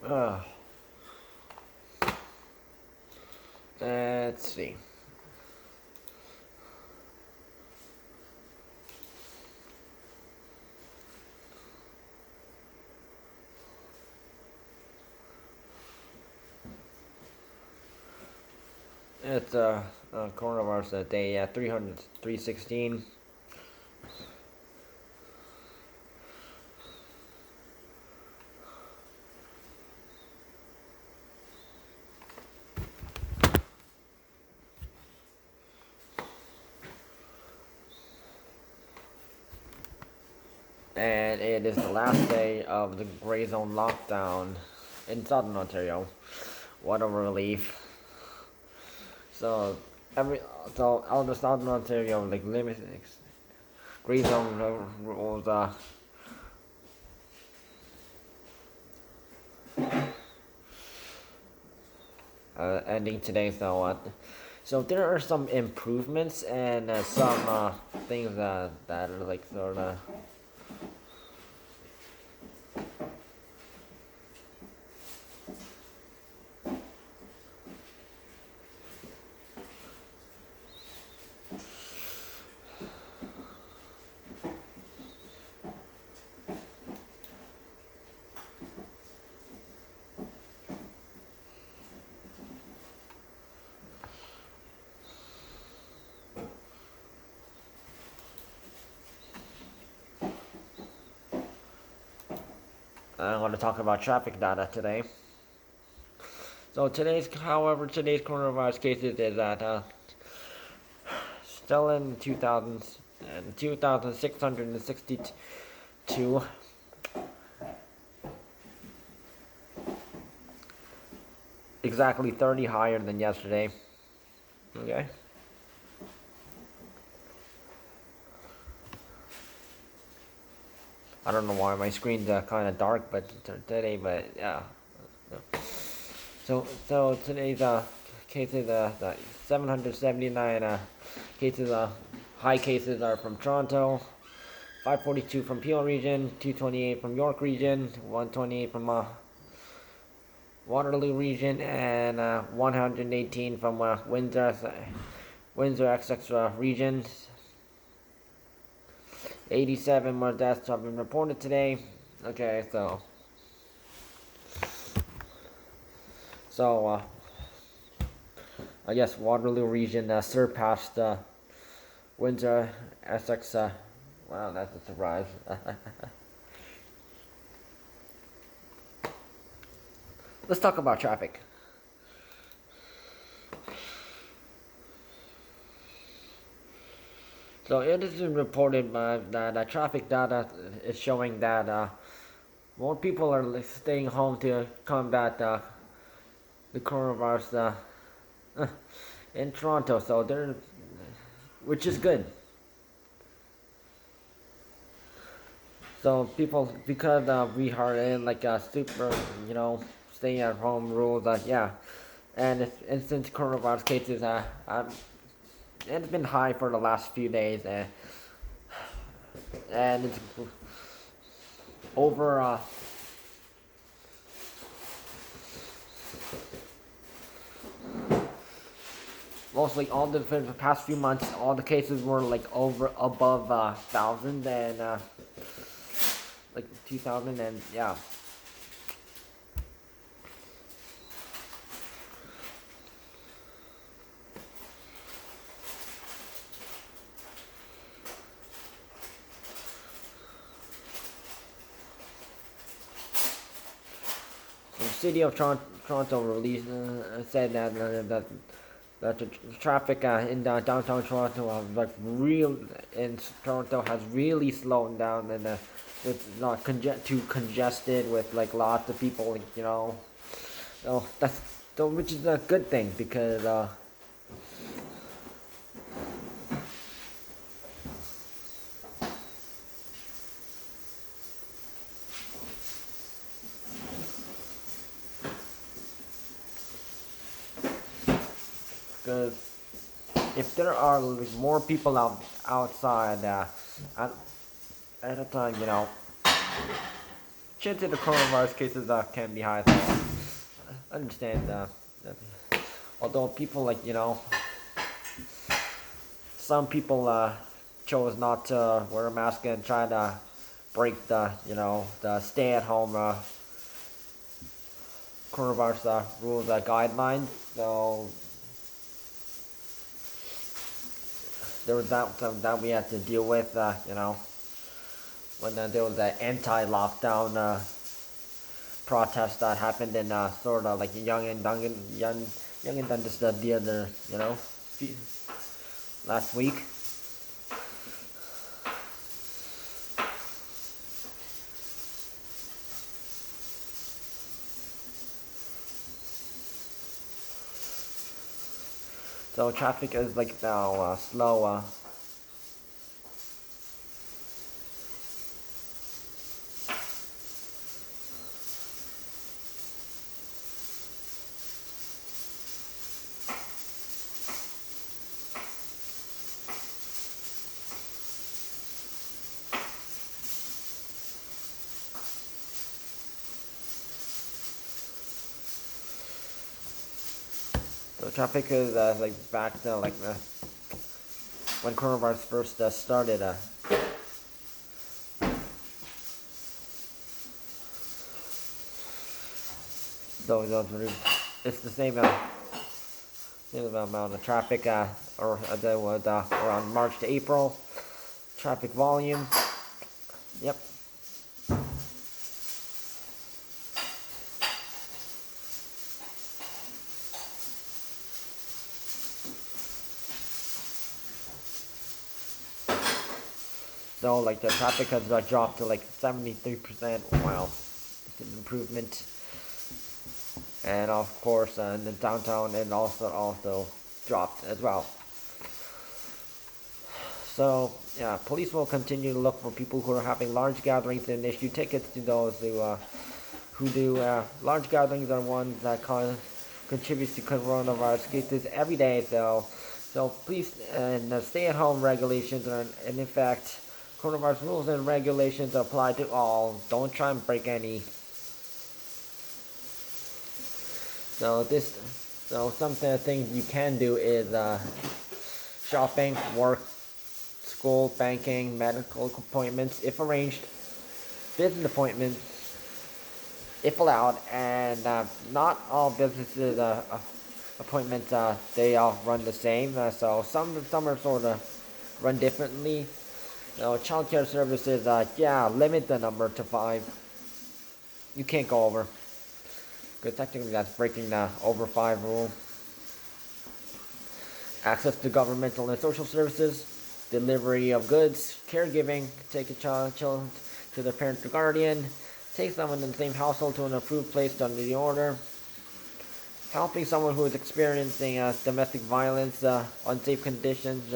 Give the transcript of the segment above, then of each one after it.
Uh, let's see. It's coronavirus day 300, 316. And it is the last day of the gray zone lockdown in southern Ontario. What a relief. So every all the southern Ontario like limit gray zone rules ending today. So there are some improvements and some things that are like sort of. I'm going to talk about traffic data today. So today's coronavirus cases is at still in 2000s and 2,662. Exactly 30 higher than yesterday. Okay. I don't know why my screen's kind of dark, but yeah. So today's cases, the 779 cases, high cases are from Toronto, 542 from Peel Region, 228 from York Region, 128 from Waterloo Region, and 118 from Windsor-Essex Region. 87 more deaths have been reported today. Okay, so I guess Waterloo Region surpassed Windsor-Essex. Wow, that's a surprise. Let's talk about traffic. So it has been reported that traffic data is showing that more people are staying home to combat the coronavirus in Toronto. So which is good. So people, because we are in like a super, stay at home rules. Yeah, and since coronavirus cases it's been high for the last few days, and it's over. Mostly all the for the past few months, all the cases were like above 1,000 and like 2,000 and yeah. The city of Toronto released said that the traffic in downtown Toronto in Toronto has really slowed down and it's not too congested with like lots of people, So which is a good thing because if there are like, more people outside at a time, chances of the coronavirus cases can be high. So I understand. Although people some people chose not to wear a mask and try to break the stay-at-home coronavirus rules guidelines. So there was that we had to deal with. When there was an anti-lockdown protest that happened in sort of like Yonge-Dundas the other last week. So traffic is like now slow. So traffic is like back to like when coronavirus first started. So it's the same amount of traffic or there was around March to April. Traffic volume. Yep. So like the traffic has dropped to like 73%. Wow, it's an improvement. And of course, in the downtown, it also dropped as well. So yeah, police will continue to look for people who are having large gatherings and issue tickets to those who do large gatherings are ones that contributes to coronavirus cases every day. So please, and the stay-at-home regulations are, and in fact, coronavirus rules and regulations apply to all. Don't try and break any. So some things you can do is shopping, work, school, banking, medical appointments if arranged, business appointments if allowed, and not all businesses appointments they all run the same. So some are sort of run differently. So childcare services, limit the number to 5. You can't go over, because technically that's breaking the over 5 rule. Access to governmental and social services, delivery of goods, caregiving, take a child to their parent or guardian, take someone in the same household to an approved place under the order, helping someone who is experiencing domestic violence, unsafe conditions,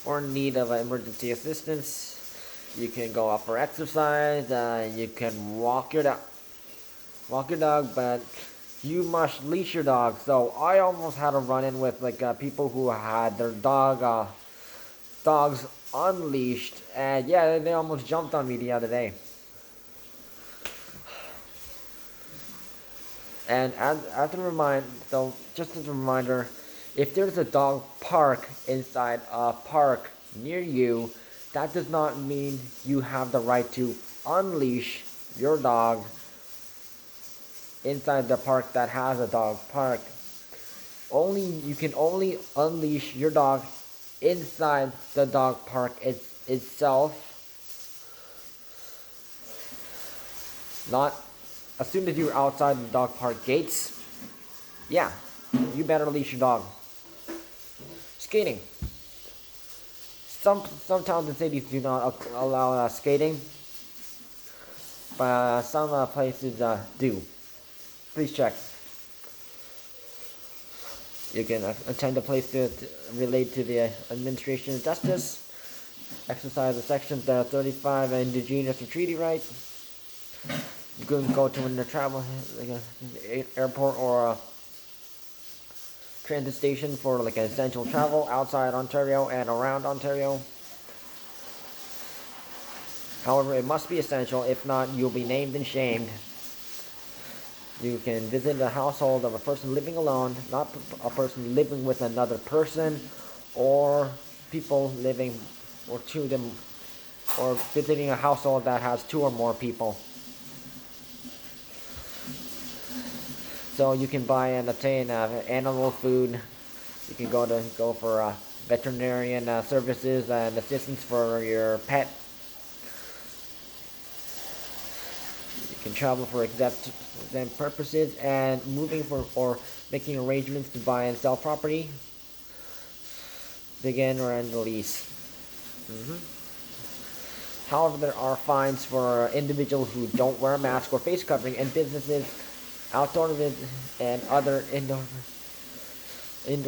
or in need of emergency assistance. You can go out for exercise. You can walk your dog, but you must leash your dog. So I almost had a run-in with people who had their dogs unleashed, and yeah, they almost jumped on me the other day. And just as a reminder, if there's a dog park inside a park near you, that does not mean you have the right to unleash your dog inside the park that has a dog park. You can only unleash your dog inside the dog park itself. Not as soon as you're outside the dog park gates. Yeah, you better leash your dog. Skating. Some towns and cities do not allow skating, but some places do. Please check. You can attend a place to relate to the administration of justice, exercise the sections 35 indigenous or treaty rights. You can go to a travel airport or a transit station for essential travel outside Ontario and around Ontario. However, it must be essential. If not, you'll be named and shamed. You can visit the household of a person living alone, not a person living with another person, or people living, or two of them, or visiting a household that has two or more people. So you can buy and obtain animal food. You can go for veterinarian services and assistance for your pet. You can travel for exempt purposes and moving for or making arrangements to buy and sell property. Begin or end the lease. However, there are fines for individuals who don't wear a mask or face covering, and businesses, outdoor and other indoor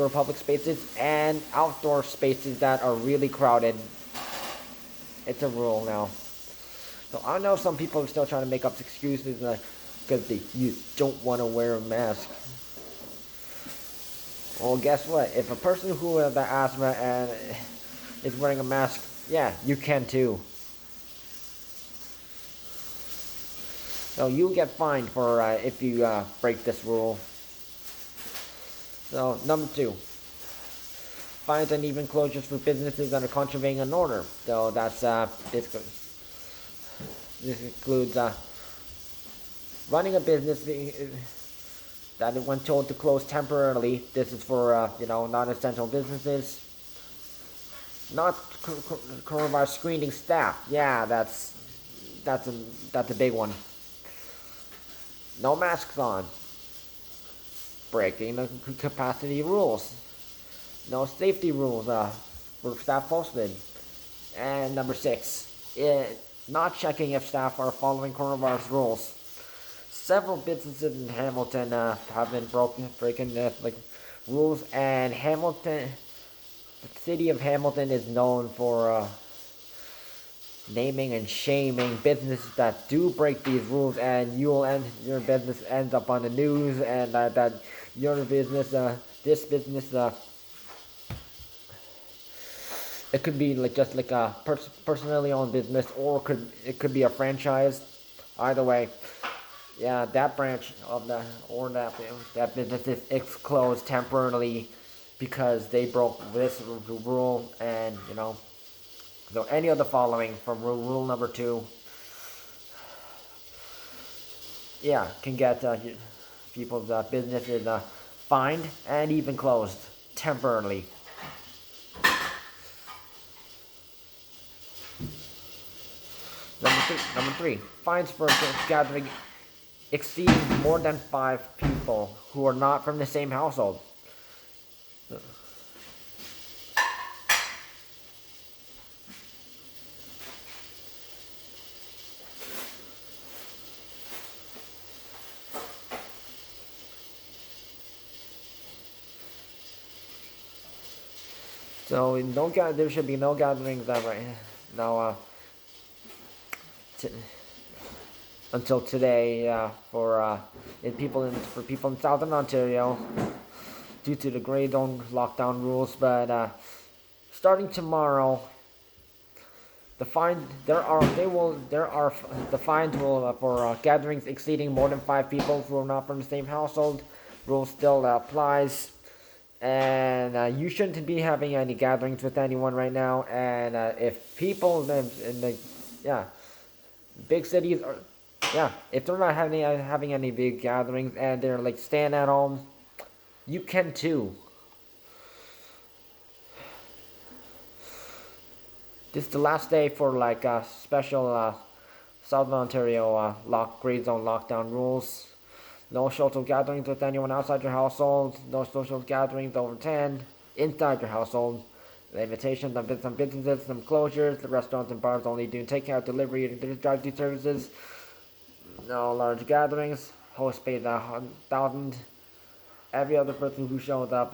public spaces and outdoor spaces that are really crowded. It's a rule now. So I know some people are still trying to make up excuses because you don't want to wear a mask. Well, guess what? If a person who has asthma and is wearing a mask, yeah, you can too. So you'll get fined for if you break this rule. So number 2, fines and even closures for businesses that are contravening an order. So that's this includes running a business that when told to close temporarily. This is for non-essential businesses. Not coronavirus screening staff. Yeah, that's a big one. No masks on. Breaking the capacity rules. No safety rules for staff posted. And number 6, not checking if staff are following coronavirus rules. Several businesses in Hamilton have been breaking rules, and the city of Hamilton is known for naming and shaming businesses that do break these rules, and your business ends up on the news, and that your business, this business, it could be just a personally owned business, or it could be a franchise. Either way, yeah, that branch of that business is closed temporarily because they broke this rule, and so any of the following from rule number 2, yeah, can get people's businesses fined and even closed temporarily. Number three, fines for gathering exceeding more than 5 people who are not from the same household. So there should be no gatherings right now until today for people in Southern Ontario due to the grey zone lockdown rules. But starting tomorrow, the fines will for gatherings exceeding more than 5 people who are not from the same household. Rule still applies. And you shouldn't be having any gatherings with anyone right now. And if people live in the big cities, if they're not having any big gatherings and they're staying at home, you can too. This is the last day for special Southern Ontario grey zone lockdown rules. No social gatherings with anyone outside your household. No social gatherings over 10 inside your household. Limitations on some businesses, some closures. The restaurants and bars only doing takeout, delivery, and drive-thru services. No large gatherings. Host pays 1,000. Every other person who shows up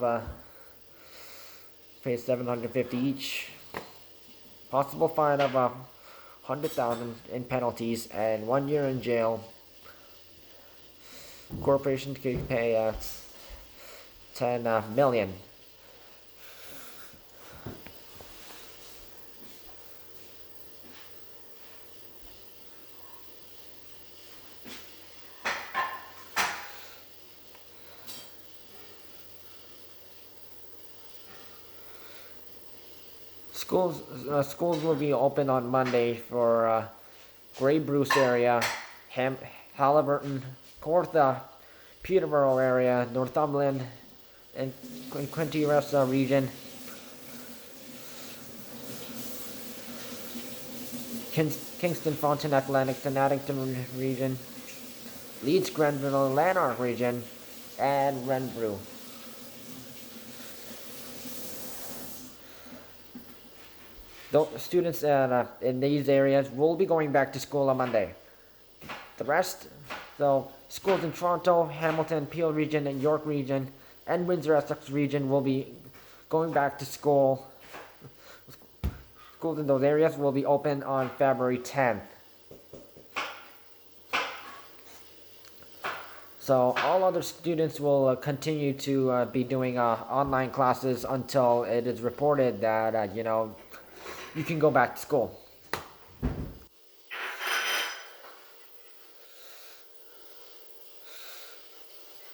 pays $750 each. Possible fine of $100,000 in penalties and 1 year in jail. Corporations could pay $10 million. Schools will be open on Monday for Grey Bruce area, Halliburton, Cortha, Peterborough area, Northumberland, and Windsor-Essex region. Kingston, Frontenac, Lennox, and Addington region, Leeds, Grenville, Lanark region, and Renfrew. Students in these areas will be going back to school on Monday. The rest, so schools in Toronto, Hamilton, Peel region, and York region, and Windsor-Essex region will be going back to school. Schools in those areas will be open on February 10th. So all other students will continue to be doing online classes until it is reported that, you can go back to school.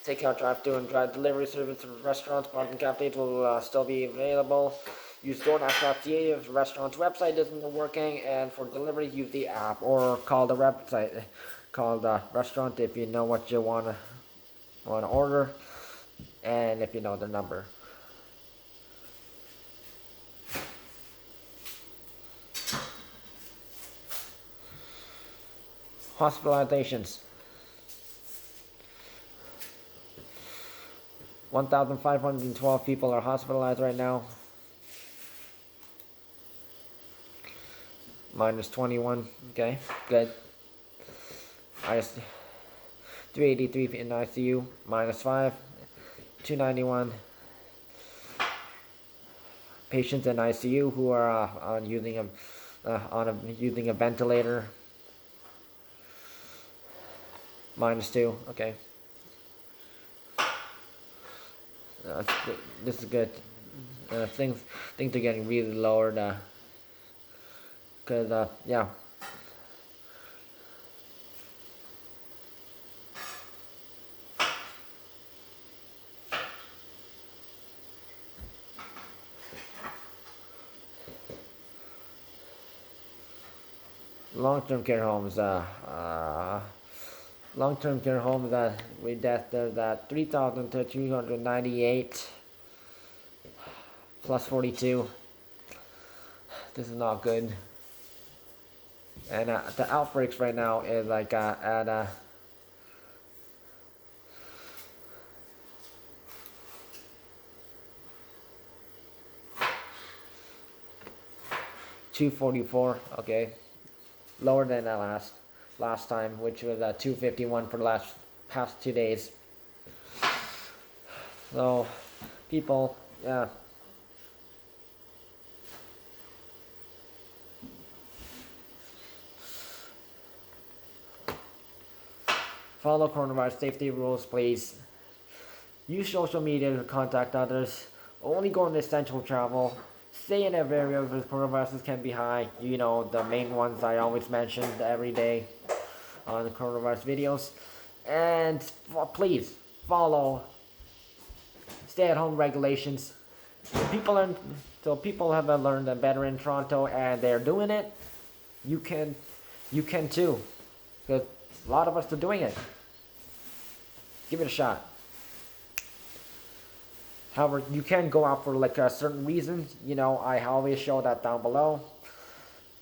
Takeout, drive-thru, and drive delivery service to restaurants, bars, and cafes will still be available. Use DoorDash.ca if the restaurant's website isn't working, and for delivery, use the app or call the website, call the restaurant if you know what you wanna order, and if you know the number. Hospitalizations. 1,512 people are hospitalized right now. Minus 21. Okay, good. 383 in ICU. Minus 5. 291 patients in ICU who are using a ventilator. Minus 2. Okay. This is good. Things are getting really lowered. Cause yeah. Long-term care homes. Long-term care homes we tested at 3,398 plus 42. This is not good. And the outbreaks right now is like at 244. Okay, lower than that last time, which was 251 for the past 2 days. So people, yeah. Follow coronavirus safety rules, please. Use social media to contact others. Only go on essential travel. Stay in an area where coronavirus can be high. You know, the main ones I always mention every day on the coronavirus videos. And please follow stay-at-home regulations. People have learned better in Toronto, and they're doing it. You can too, because a lot of us are doing it. Give it a shot. However, you can go out for like certain reasons. You know, I always show that down below.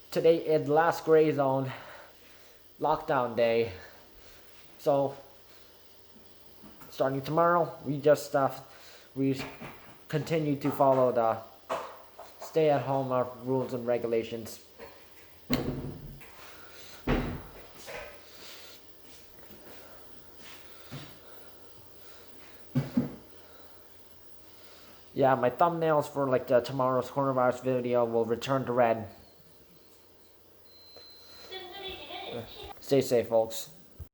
Today is last gray zone lockdown day. So starting tomorrow, we continue to follow the stay-at-home rules and regulations. Yeah, my thumbnails for like tomorrow's coronavirus video will return to red. Stay safe, folks.